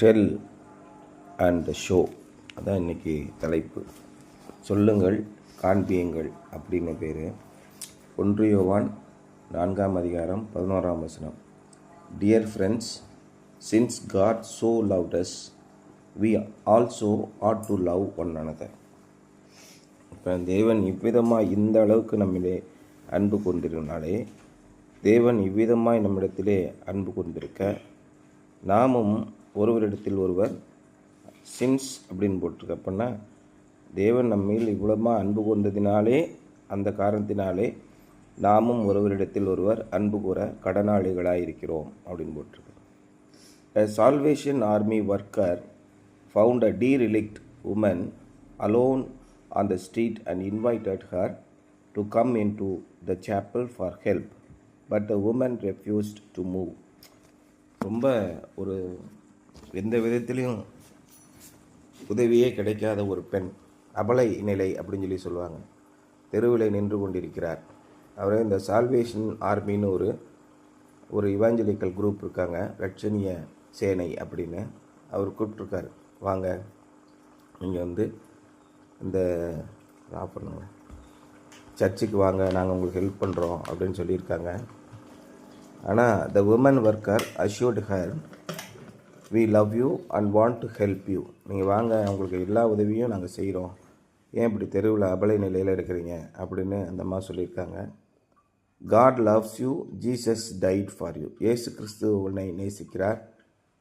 Del and show அதான் இன்றைக்கி தலைப்பு. சொல்லுங்கள் காண்பியுங்கள் அப்படின்னு பேர். 1 யோவான் 4:11. Dear friends, since God so loved us, we also ought to love one another. இப்போ தேவன் இவ்விதமாக இந்த அளவுக்கு நம்மிலே அன்பு கொண்டிருந்தாலே, தேவன் இவ்விதமாய் நம்மிடத்திலே அன்பு கொண்டிருக்க, நாமும் ஒருவரிடத்தில் ஒருவர் சின்ஸ் அப்படின்னு போட்டிருக்க அப்படின்னா, தேவன் நம்மில் இவ்வளமாக அன்பு கொண்டதினாலே, அந்த காரணத்தினாலே நாமும் ஒருவரிடத்தில் ஒருவர் அன்பு கூற கடனாளிகளாக இருக்கிறோம் அப்படின்னு போட்டிருக்கு. A Salvation Army worker found a derelict woman alone on the street and invited her to come into the chapel for help, but the woman refused to move. ரொம்ப ஒரு எந்த விதத்திலையும் உதவியே கிடைக்காத ஒரு பெண், அபலை நிலை அப்படின்னு சொல்லுவாங்க, தெருவில் நின்று கொண்டிருக்கிறார். அவரை இந்த சால்வேஷன் ஆர்மின்னு ஒரு இவாஞ்சலிக்கல் குரூப் இருக்காங்க, ரட்சணிய சேனை அப்படின்னு. அவர் கூப்பிட்ருக்காரு, வாங்க நீங்கள் இந்த பண்ணுங்க, சர்ச்சுக்கு வாங்க, நாங்கள் உங்களுக்கு ஹெல்ப் பண்ணுறோம் அப்படின்னு சொல்லியிருக்காங்க. ஆனால் the woman worker assured her, we love you and want to help you. நீங்கள் வாங்க, உங்களுக்கு எல்லா உதவியும் நாங்கள் செய்கிறோம், ஏன் இப்படி தெருவில் அபலை நிலையில் இருக்கிறீங்க அப்படின்னு அந்த அம்மா சொல்லியிருக்காங்க. God loves you, Jesus died for you. இயேசு கிறிஸ்து உன்னை நேசிக்கிறார்,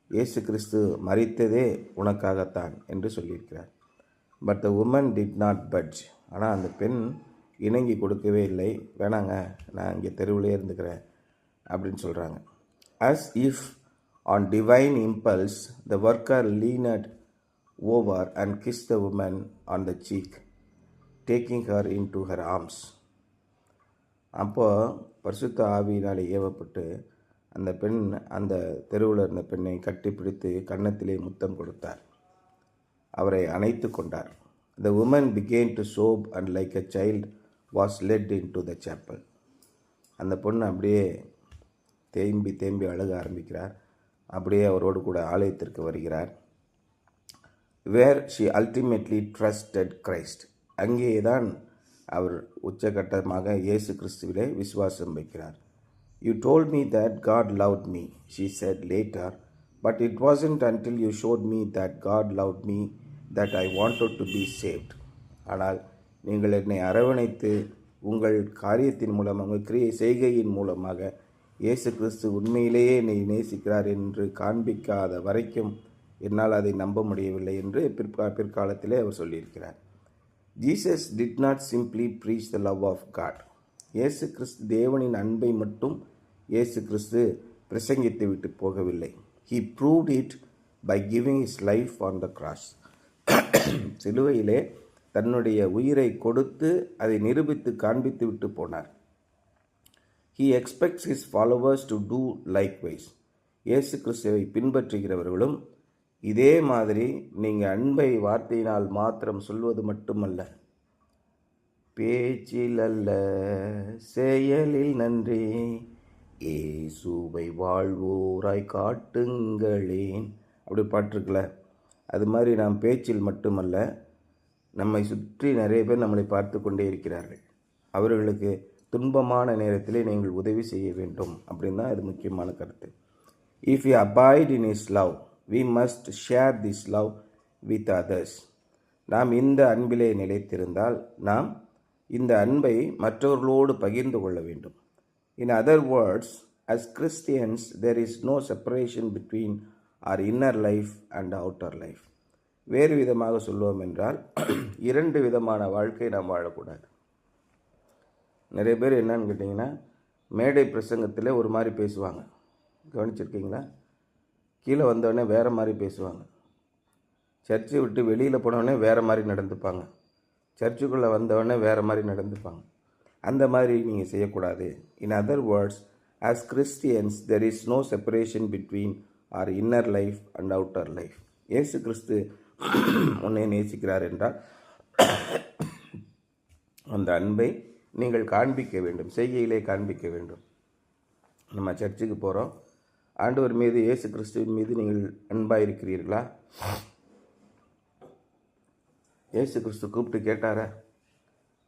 இயேசு கிறிஸ்து மரித்ததே உனக்காகத்தான் என்று சொல்லியிருக்கிறார். But the woman did not budge. ஆனால் அந்த பெண் இணங்கி கொடுக்கவே இல்லை. வேணாங்க, நான் இங்கே தெருவிலே இருந்துக்கிறேன் அப்படின்னு சொல்கிறாங்க. as if on divine impulse, the worker leaned over and kissed the woman on the cheek, taking her into her arms. அப்போ பரிசுத்த ஆவியினால் ஏவப்பட்டு அந்த பெண் அந்த தெருவில் இருந்த பெண்ணை கட்டிப்பிடித்து கன்னத்திலே முத்தம் கொடுத்தார், அவரை அணைத்து கொண்டார். The woman began to sob and like a child was led into the chapel. அந்த பொண்ணு அப்படியே தேம்பி அழுக ஆரம்பிக்கிறார். அப்படியே அவரோடு கூட ஆலயத்திற்கு வருகிறார். Where she ultimately trusted Christ. அங்கேயே தான் அவர் உச்சகட்டமாக இயேசு கிறிஸ்துவிலே விசுவாசம் வைக்கிறார். You told me that God loved me, she said later, but it wasn't until you showed me that God loved me that I wanted to be saved. ஆனால் நீங்கள் என்னை அரவணைத்து உங்கள் காரியத்தின் மூலமாக, உங்கள் செய்கையின் மூலமாக இயேசு கிறிஸ்து உண்மையிலேயே என்னை நேசிக்கிறார் என்று காண்பிக்காத வரைக்கும் என்னால் அதை நம்ப முடியவில்லை என்று பிற்காலத்திலே அவர் சொல்லியிருக்கிறார். Jesus did not simply preach the love of God. Yesu Kristu தேவனின் அன்பை மட்டும் இயேசு கிறிஸ்து பிரசங்கித்து விட்டு போகவில்லை. He proved it by giving his life on the cross. சிலுவையிலே தன்னுடைய உயிரை கொடுத்து அதை நிரூபித்து காண்பித்து விட்டு போனார். He expects his followers to do likewise. இயேசு கிறிஸ்துவை பின்பற்றுகிறவர்களும் இதே மாதிரி நீங்கள் அன்பை வார்த்தையினால் மாத்திரம் சொல்வது மட்டுமல்ல, பேச்சில் அல்ல செயலில் நன்றி இயேசுவை வாழ்வோராய் காட்டுங்களேன் அப்படி பாட்டிருக்கல. அது மாதிரி நாம் பேச்சில் மட்டுமல்ல, நம்மை சுற்றி நிறைய பேர் நம்மளை பார்த்து கொண்டே இருக்கிறார்கள். அவர்களுக்கு துன்பமான நேரத்திலே நீங்கள் உதவி செய்ய வேண்டும் அப்படின்னு தான் இது முக்கியமான கருத்து. If you abide in his love, we must share this love with others. நாம் இந்த அன்பிலே நிலைத்திருந்தால் நாம் இந்த அன்பை மற்றவர்களோடு பகிர்ந்து கொள்ள வேண்டும். In other words, as Christians there is no separation between our inner life and outer life. வேறு விதமாக சொல்லுவோம் என்றால், 2 விதமான வாழ்க்கை நாம் வாழக்கூடாது. நிறைய பேர் என்னன்னு கேட்டிங்கன்னா, மேடை பிரசங்கத்தில் ஒரு மாதிரி பேசுவாங்க, கவனிச்சிருக்கீங்களா? கீழே வந்தோடனே வேறு மாதிரி பேசுவாங்க. சர்ச்சை விட்டு வெளியில் போனோடனே வேறு மாதிரி நடந்துப்பாங்க. சர்ச்சுக்குள்ளே வந்தோடனே வேறு மாதிரி நடந்துப்பாங்க. அந்த மாதிரி நீங்கள் செய்யக்கூடாது. In other words, as Christians there is no separation between our inner life and outer life. Yesu Kristu உன்னை நேசிக்கிறார் என்றால் அந்த அன்பை நீங்கள் காண்பிக்க வேண்டும், செய்கையிலே காண்பிக்க வேண்டும். நம்ம சர்ச்சுக்கு போகிறோம், ஆண்டவர் மீது, இயேசு கிறிஸ்துவின் மீது நீங்கள் அன்பாக இருக்கிறீர்களா? இயேசு கிறிஸ்து கூப்பிட்டு கேட்டாரா?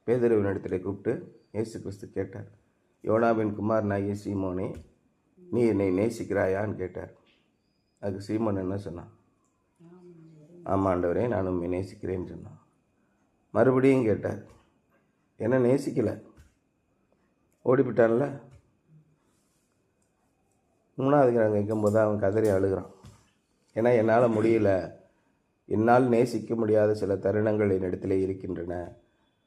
பேதுருவின் இடத்துல கூப்பிட்டு இயேசு கிறிஸ்து கேட்டார், யோனாவின் குமாரனாகிய சீமோனே, நீ என்னை நேசிக்கிறாயான்னு கேட்டார். அதுக்கு சீமோன் என்ன சொன்னான்? ஆமாம் ஆண்டவரே, நான் உண்மை நேசிக்கிறேன்னு சொன்னான். மறுபடியும் கேட்டார், என்ன நேசிக்கலை, ஓடிவிட்டான்ல. 3வது நாங்கள் கேட்கும்போது அவன் கதறி அழுகிறான். ஏன்னா என்னால் முடியல, என்னால் நேசிக்க முடியாத சில தருணங்கள் என்னிடத்தில் இருக்கின்றன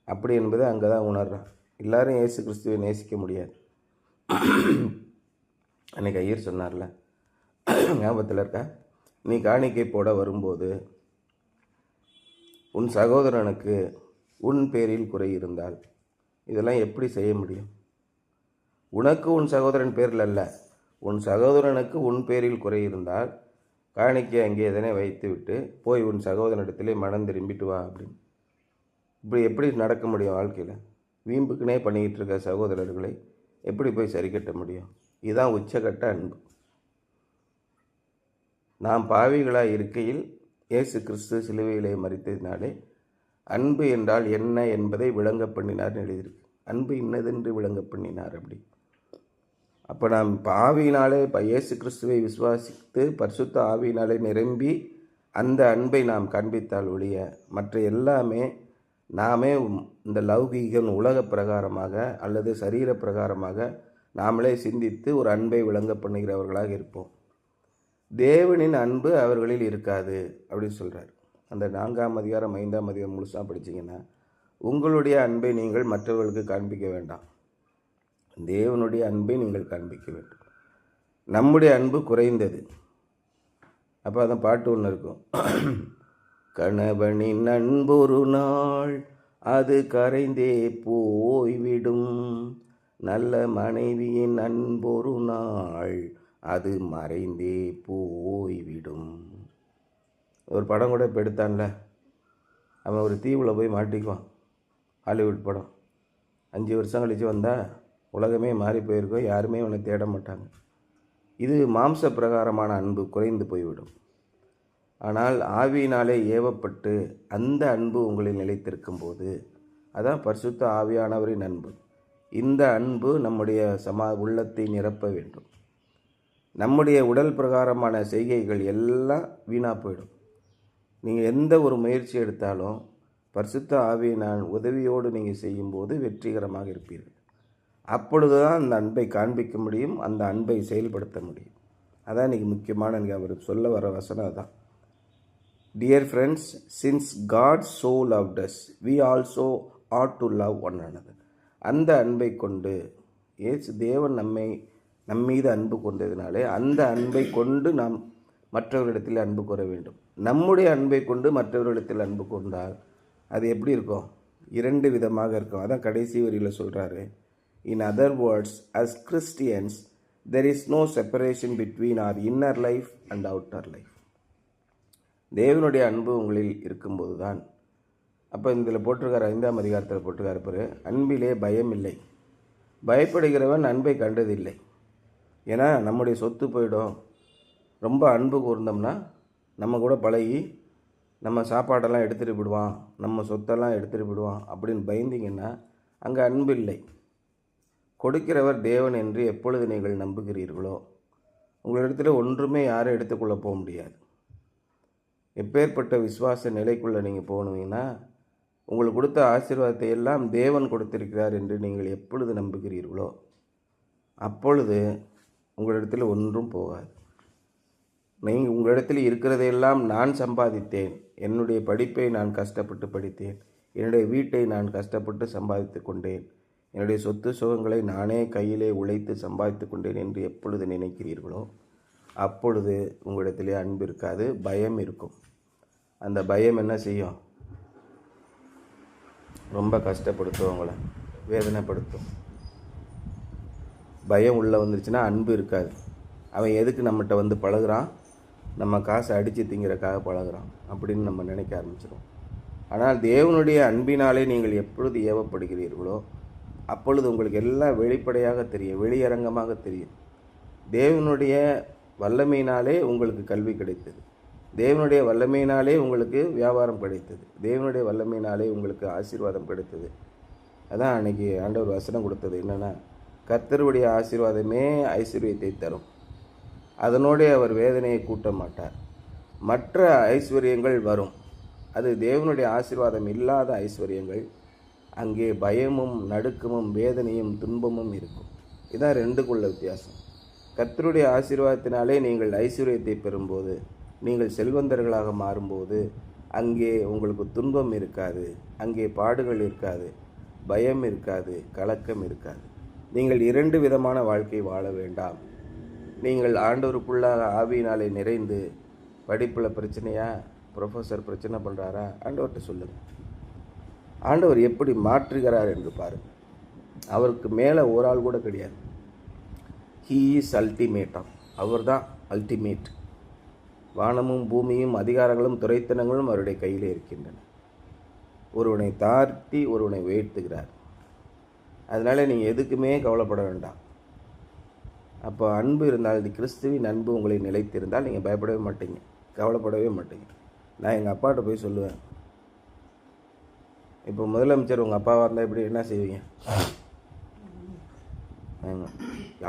அப்படி என்பதை அங்கே தான் உணர்றான். எல்லாரும் இயேசு கிறிஸ்துவை நேசிக்க முடியாது. அன்றைக்கி ஐயர் சொன்னார்ல, ஞாபகத்தில் இருக்கா? நீ காணிக்கை போட வரும்போது உன் சகோதரனுக்கு உன் பேரில் குறை இருந்தால் இதெல்லாம் எப்படி செய்ய முடியும்? உனக்கு உன் சகோதரன் பேரில் அல்ல, உன் சகோதரனுக்கு உன் பேரில் குறை இருந்தால் காணிக்கை அங்கே எதனை வைத்து விட்டு போய் உன் சகோதரனிடத்திலே மனம் திரும்பிட்டு வா அப்படின்னு. இப்படி எப்படி நடக்க முடியும் வாழ்க்கையில்? வீம்புக்குனே பண்ணிக்கிட்டு இருக்க சகோதரர்களை எப்படி போய் சரி கட்ட முடியும்? இதுதான் உச்சகட்ட அன்பு. நாம் பாவிகளாக இருக்கையில் இயேசு கிறிஸ்து சிலுவையிலே மரித்ததினாலே அன்பு என்றால் என்ன என்பதை விளங்க பண்ணினார்னு எழுதியிருக்கு. அன்பு இன்னதென்று விளங்க பண்ணினார் அப்படி. அப்போ நாம் ஆவியினாலே இயேசு கிறிஸ்துவை விசுவாசித்து பரிசுத்த ஆவியினாலே நிரம்பி அந்த அன்பை நாம் காண்பித்தால் ஒழிய மற்ற எல்லாமே நாமே இந்த லௌகீகம் உலக பிரகாரமாக அல்லது சரீர பிரகாரமாக நாமளே சிந்தித்து ஒரு அன்பை விளங்க பண்ணுகிறவர்களாக இருப்போம். தேவனின் அன்பு அவர்களில் இருக்காது அப்படின்னு சொல்கிறார். அந்த 4ஆம் அதிகாரம் 5ஆம் அதிகாரம் முழுசாக படித்தீங்கன்னா, உங்களுடைய அன்பை நீங்கள் மற்றவர்களுக்கு காண்பிக்க வேண்டாம், தேவனுடைய அன்பை நீங்கள் காண்பிக்க வேண்டும். நம்முடைய அன்பு குறைந்தது. அப்போ அதான் பாட்டு ஒன்று இருக்கும், கணவனின் அன்பொரு நாள் அது கரைந்தே போய்விடும், நல்ல மனைவியின் அன்பொரு நாள் அது மறைந்தே போய்விடும். ஒரு படம் கூட இப்போ எடுத்தான்ல, அவன் ஒரு தீவில் போய் மாட்டிக்குவான். ஹாலிவுட் படம். 5 வருஷம் கழித்து வந்தால் உலகமே மாறி போயிருக்கோம், யாருமே அவனை தேட மாட்டாங்க. இது மாம்ச பிரகாரமான அன்பு குறைந்து போய்விடும். ஆனால் ஆவியினாலே ஏவப்பட்டு அந்த அன்பு உங்களில் நிலைத்திருக்கும் போது அதான் பரிசுத்த ஆவியானவரின் அன்பு. இந்த அன்பு நம்முடைய உள்ளத்தை நிரப்ப வேண்டும். நம்முடைய உடல் பிரகாரமான செய்கைகள் எல்லாம் வீணாக போயிடும். நீங்கள் எந்த ஒரு முயற்சி எடுத்தாலும் பரிசுத்த ஆவியினால் உதவியோடு நீங்கள் செய்யும்போது வெற்றிகரமாக இருப்பீர்கள். அப்பொழுது தான் அந்த அன்பை காண்பிக்க முடியும், அந்த அன்பை செயல்படுத்த முடியும். அதான் இன்றைக்கி முக்கியமான எனக்கு அவர் சொல்ல வர வசனம் அதான். Dear friends, since God so loved us, we also ought to love one another. அந்த அன்பை கொண்டு இயேசு தேவன் நம்மீது அன்பு கொண்டதினாலே அந்த அன்பை கொண்டு நாம் மற்றவர்களிடத்தில் அன்பு கூற வேண்டும். நம்முடைய அன்பை கொண்டு மற்றவர்களிடத்தில் அன்பு கொண்டால் அது எப்படி இருக்கும்? 2 விதமாக இருக்கும். அதான் கடைசி வரியில் சொல்கிறாரு, in other words, as Christians there is no separation between our inner life and outer life. தேவனுடைய அன்பு உங்களில் இருக்கும்போது தான். அப்போ இதில் போட்டிருக்கார், 5ஆம் அதிகாரத்தில் போட்டிருக்காரு பாரு, அன்பிலே பயம் இல்லை, பயப்படுகிறவன் அன்பை கண்டதில்லை. ஏன்னா நம்முடைய சொத்து போயிடும். ரொம்ப அன்பு கூர்ந்தோம்னா நம்ம கூட பழகி நம்ம சாப்பாடெல்லாம் எடுத்துகிட்டு விடுவான், நம்ம சொத்தெல்லாம் எடுத்துகிட்டு விடுவான் அப்படின்னு பயந்தீங்கன்னா அங்கே அன்பு இல்லை. கொடுக்கிறவர் தேவன் என்று எப்பொழுது நீங்கள் நம்புகிறீர்களோ உங்களிடத்தில் ஒன்றுமே யாரும் எடுத்துக்கொள்ள போக முடியாது. எப்பேற்பட்ட விசுவாச நிலைக்குள்ளே நீங்கள் போகணுங்கன்னா உங்களுக்கு கொடுத்த ஆசீர்வாதத்தை எல்லாம் தேவன் கொடுத்திருக்கிறார் என்று நீங்கள் எப்பொழுது நம்புகிறீர்களோ அப்பொழுது உங்களிடத்தில் ஒன்றும் போகாது. நீங்கள் உங்களிடத்தில் இருக்கிறதையெல்லாம் நான் சம்பாதித்தேன், என்னுடைய படிப்பை நான் கஷ்டப்பட்டு படித்தேன், என்னுடைய வீட்டை நான் கஷ்டப்பட்டு சம்பாதித்து கொண்டேன், என்னுடைய சொத்து சுகங்களை நானே கையிலே உழைத்து சம்பாதித்து கொண்டேன் என்று எப்பொழுது நினைக்கிறீர்களோ அப்பொழுது உங்களிடத்திலே அன்பு இருக்காது, பயம் இருக்கும். அந்த பயம் என்ன செய்யும்? ரொம்ப கஷ்டப்படுத்தும், உங்களை வேதனைப்படுத்தும். பயம் உள்ளே வந்துருச்சுன்னா அன்பு இருக்காது. அவன் எதுக்கு நம்மகிட்ட வந்து பழகுறான்? நம்ம காசை அடித்து திங்கிறக்காக பழகுறான் அப்படின்னு நம்ம நினைக்க ஆரம்பிச்சிடும். ஆனால் தேவனுடைய அன்பினாலே நீங்கள் எப்பொழுது ஏவப்படுகிறீர்களோ அப்பொழுது உங்களுக்கு எல்லாம் வெளிப்படையாக தெரியும், வெளியரங்கமாக தெரியும். தேவனுடைய வல்லமையினாலே உங்களுக்கு கல்வி கிடைத்தது, தேவனுடைய வல்லமையினாலே உங்களுக்கு வியாபாரம் கிடைத்தது, தேவனுடைய வல்லமையினாலே உங்களுக்கு ஆசீர்வாதம் கிடைத்தது. அதான் அன்னைக்கு ஆண்டவர் வசனம் கொடுத்தது என்னென்னா, கர்த்தருடைய ஆசீர்வாதமே ஐஸ்வர்யத்தை தரும், அதனோடே அவர் வேதனையை கூட்ட மாட்டார். மற்ற ஐஸ்வர்யங்கள் வரும், அது தேவனுடைய ஆசீர்வாதம் இல்லாத ஐஸ்வர்யங்கள். அங்கே பயமும் நடுக்கமும் வேதனையும் துன்பமும் இருக்கும். இதான் ரெண்டுக்குள்ள வித்தியாசம். கர்த்தருடைய ஆசீர்வாதத்தினாலே நீங்கள் ஐஸ்வர்யத்தை பெறும்போது, நீங்கள் செல்வந்தர்களாக மாறும்போது, அங்கே உங்களுக்கு துன்பம் இருக்காது, அங்கே பாடுகள் இருக்காது, பயம் இருக்காது, கலக்கம் இருக்காது. நீங்கள் 2 விதமான வாழ்க்கை வாழ வேண்டாம். நீங்கள் ஆண்டவருக்குள்ளாக ஆவியினாலே நிறைந்து, படிப்பில் பிரச்சனையா, ப்ரொஃபஸர் பிரச்சனை பண்ணுறாரா, ஆண்டவர்கிட்ட சொல்லுங்கள். ஆண்டவர் எப்படி மாற்றுகிறார் என்று பாருங்கள். அவருக்கு மேலே ஒரு ஆள் கூட கிடையாது. He is ultimatum. அவர் தான் அல்டிமேட். வானமும் பூமியும் அதிகாரங்களும் துரைத்தனங்களும் அவருடைய கையிலே இருக்கின்றன. ஒருவனை தாழ்த்தி ஒருவனை உயர்த்துகிறார். அதனால் நீங்கள் எதுக்குமே கவலைப்பட வேண்டாம். அப்போ அன்பு இருந்தால், இது கிறிஸ்துவின் அன்பு உங்களை நிலைத்திருந்தால் நீங்கள் பயப்படவே மாட்டீங்க, கவலைப்படவே மாட்டீங்க. நான் எங்கள் அப்பாட்ட போய் சொல்லுவேன், இப்போ முதலமைச்சர் உங்கள் அப்பாவாக இருந்தால் இப்படி என்ன செய்வீங்க?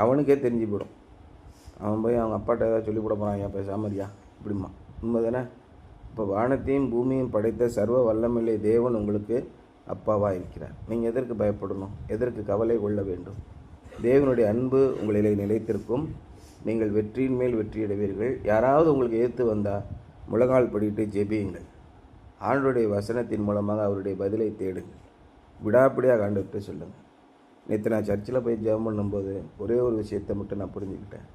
அவனுக்கே தெரிஞ்சு போயிடும். அவன் போய் அவங்க அப்பாட்ட ஏதாவது சொல்லி போட போகிறான், ஐயா பேசாமரியா இப்படிமா. உண்மை தானே? இப்போ வானத்தையும் பூமியும் படைத்த சர்வ வல்லமையிலே தேவன் உங்களுக்கு அப்பாவாக இருக்கிறார். நீங்கள் எதற்கு பயப்படணும்? எதற்கு கவலை கொள்ள வேண்டும்? தேவனுடைய அன்பு உங்களிலே நிலைத்திருக்கும். நீங்கள் வெற்றியின் மேல் வெற்றியடைவீர்கள். யாராவது உங்களுக்கு எதிர்த்து வந்தால் முழங்கால் படிட்டு ஜெபியுங்கள். ஆண்டவருடைய வசனத்தின் மூலமாக அவருடைய பதிலை தேடுங்கள். விடாப்பிடியாக ஆண்டவர்கிட்ட சொல்லுங்கள். நேற்று நான் சர்ச்சில் போய் ஜெபம் பண்ணும்போது ஒரே ஒரு விஷயத்தை மட்டும் நான் புரிஞ்சுக்கிட்டேன்.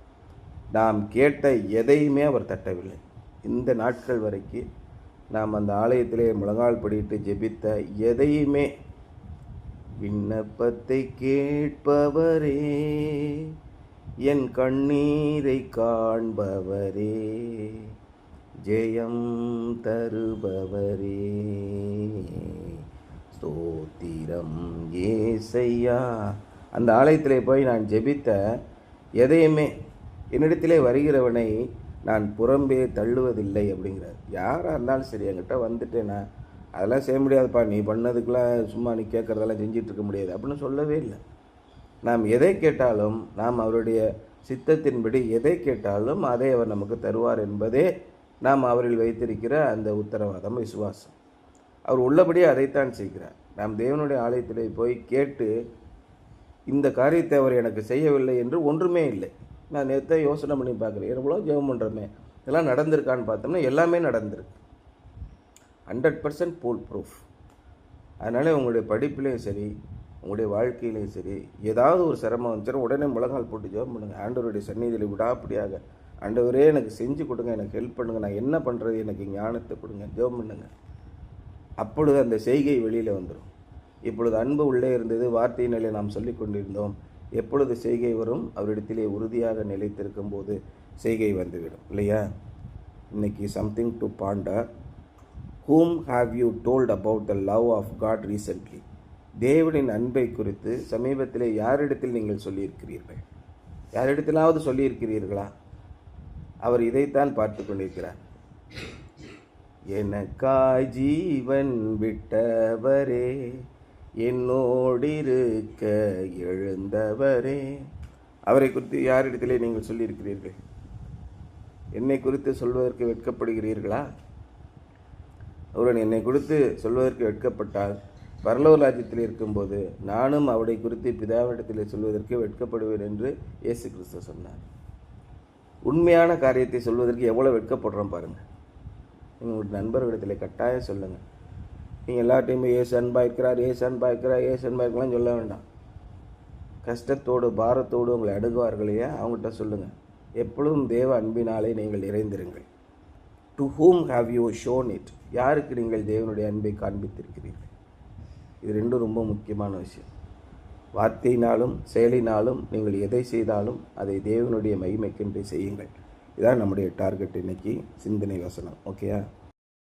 நாம் கேட்ட எதையுமே அவர் தட்டவில்லை. இந்த நாட்கள் வரைக்கும் நாம் அந்த ஆலயத்திலே முழங்கால் படிட்டு ஜெபித்த எதையுமே, விண்ணப்பத்தை கேட்பவரே, என் கண்ணீரை காண்பவரே, ஜெயம் தருபவரே, ஸ்தோத்திரம் ஏசையா. அந்த ஆலயத்திலே போய் நான் ஜெபித்த எதையுமே, என்னிடத்திலே வருகிறவனை நான் புறம்பே தள்ளுவதில்லை அப்படிங்கிறார். யாராக இருந்தாலும் சரி, என்கிட்ட வந்துட்டேன்னா அதெல்லாம் செய்ய முடியாதுப்பா, நீ பண்ணதுக்கெலாம் சும்மா நீ கேட்குறதெல்லாம் செஞ்சிட்ருக்க முடியாது அப்படின்னு சொல்லவே இல்லை. நாம் எதை கேட்டாலும், நாம் அவருடைய சித்தத்தின்படி எதை கேட்டாலும் அதை அவர் நமக்கு தருவார் என்பதே நாம் அவரில் வைத்திருக்கிற அந்த உத்தரவாதம், விசுவாசம். அவர் உள்ளபடியே அதைத்தான் செய்கிறார். நாம் தேவனுடைய ஆலயத்திலே போய் கேட்டு இந்த காரியத்தை அவர் எனக்கு செய்யவில்லை என்று ஒன்றுமே இல்லை. நான் நேற்று யோசனை பண்ணி பார்க்குறேன், எவ்வளோ ஜெபம் பண்ணுறோமே, இதெல்லாம் நடந்திருக்கான்னு பார்த்தோம்னா எல்லாமே நடந்திருக்கு. 100% ஃபுல் ப்ரூஃப். அதனால் உங்களுடைய படிப்புலேயும் சரி, உங்களுடைய வாழ்க்கையிலையும் சரி, ஏதாவது ஒரு சிரமம் வந்துச்சுன்னா உடனே முழங்கால் போட்டு ஜெபம் பண்ணுங்கள். ஆண்டவருடைய சந்நிதியில் விடாப்படியாக, ஆண்டவரே எனக்கு செஞ்சு கொடுங்க, எனக்கு ஹெல்ப் பண்ணுங்கள், நான் என்ன பண்ணுறது, எனக்கு ஞானத்தை கொடுங்க, ஜெபம் பண்ணுங்க. அப்பொழுது அந்த செய்கை வெளியில் வந்துடும். இப்பொழுது அன்பு உள்ளே இருந்தது, வார்த்தையினாலே நாம் சொல்லி கொண்டிருந்தோம். எப்பொழுது செய்கை வரும்? அவரிடத்திலே உறுதியாக நிலைத்திருக்கும் போது செய்கை வந்துவிடும், இல்லையா? இன்னைக்கு something to Pander. whom have you told about the love of God recently? தேவனின் அன்பை குறித்து சமீபத்திலே யாரிடத்தில் நீங்கள் சொல்லியிருக்கிறீர்கள்? யாரிடத்திலாவது சொல்லியிருக்கிறீர்களா? அவர் இதைத்தான் பார்த்து கொண்டிருக்கிறார். எனக்காய் ஜீவன் விட்டவரே, என்னோடிருக்க எழுந்தவரே. அவரை குறித்து யாரிடத்திலே நீங்கள் சொல்லியிருக்கிறீர்கள்? என்னை குறித்து சொல்வதற்கு வெட்கப்படுகிறீர்களா? ஒருவன் என்னை குறித்து சொல்வதற்கு வெட்கப்பட்டால் பரலோக ராஜ்யத்தில் இருக்கும்போது நானும் அவரை குறித்து பிதாவிடத்தில் சொல்வதற்கு வெட்கப்படுவேன் என்று இயேசு கிறிஸ்து சொன்னார். உண்மையான காரியத்தை சொல்வதற்கு எவ்வளோ வெட்கப்படுறோம் பாருங்கள். நீங்கள் ஒரு நண்பர்களிடத்தில் கட்டாயம் சொல்லுங்கள். நீங்கள் எல்லா டைமும் ஏசு அன்பாக இருக்கிறார், ஏசு அன்பாக இருக்கிறார், ஏசு அன்பாக இருக்கலாம்னு சொல்ல வேண்டாம். கஷ்டத்தோடு பாரத்தோடு உங்களை அணுகுவார்களையே, அவங்ககிட்ட சொல்லுங்கள். எப்பொழுதும் தேவ அன்பினாலே நீங்கள் நிறைந்திருங்கள். To whom have you shown it? யாருக்கு நீங்கள் தேவனுடைய அன்பை காண்பித்திருக்கிறீர்கள்? இது ரெண்டும் ரொம்ப முக்கியமான விஷயம். வார்த்தையினாலும் செயலினாலும் நீங்கள் எதை செய்தாலும் அதை தேவனுடைய மகிமைக்கென்று செய்யுங்கள். இதான் நம்முடைய டார்கெட் இன்னைக்கு சிந்தனை வசனம். ஓகேயா?